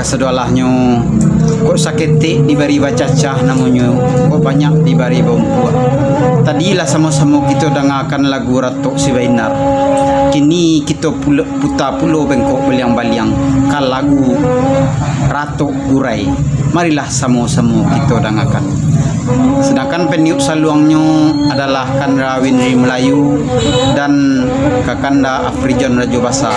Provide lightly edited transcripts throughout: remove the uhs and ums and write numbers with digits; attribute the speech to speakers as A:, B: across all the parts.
A: sedolahnya kok sakit diberi bacacah namanya kok banyak diberi bumbu. Tadilah sama-sama kita dengarkan lagu Ratu Sibainar. Kini kita putar pulau bengkok beliang-baliang kan lagu Ratu Gurai. Marilah sama-sama kita dengarkan. Sedangkan peniup saluangnya adalah Kandra Winri Melayu dan Kakanda Afrijon Rajo Basa.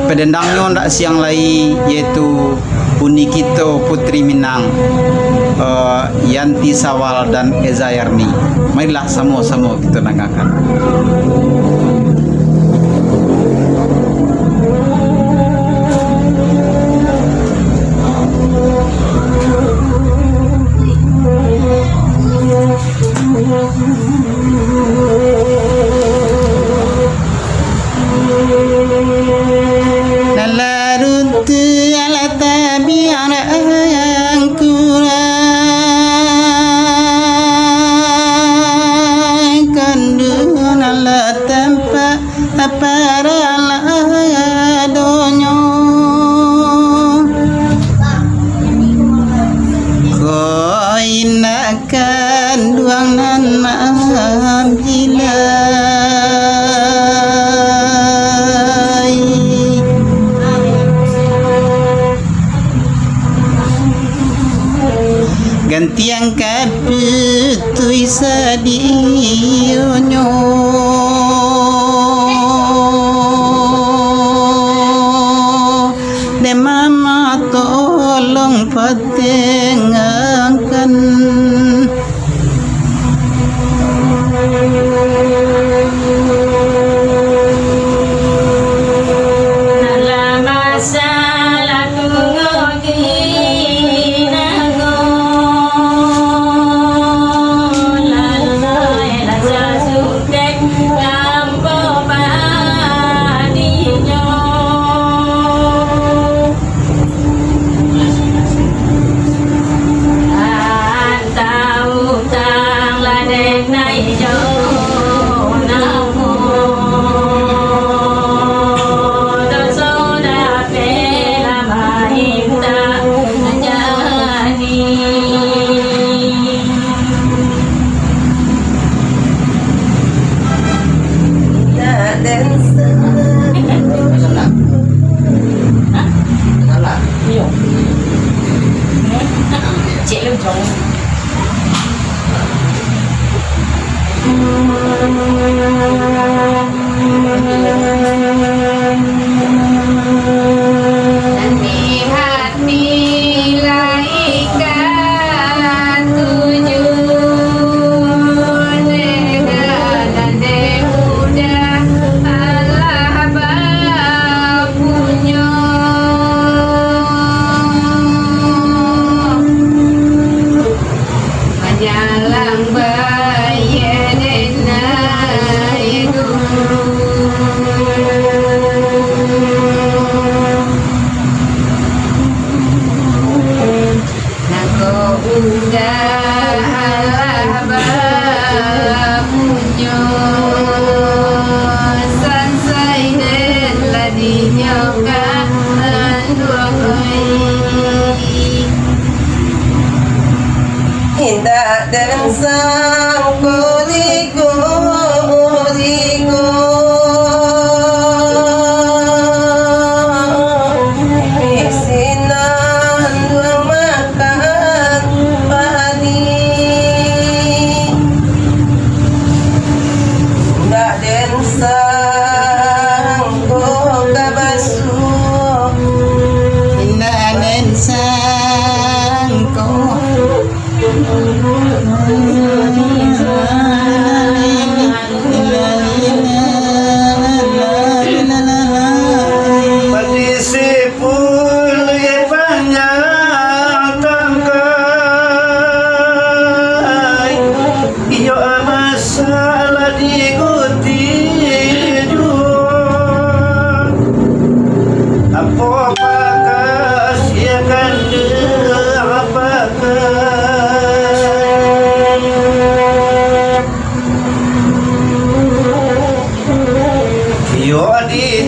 A: Pedendangnya ndak siang lagi yaitu Uni Kito Putri Minang, Yanti Sawal dan Eza Yarni. Marilah sama-sama kita dengarkan. Gantiang kapitui sadionyo de mama tolong patengangkan
B: Indah dan sang kuliku isinan dua makan padi Indah dan sang kabasu
A: Indah dan sang
B: Yo di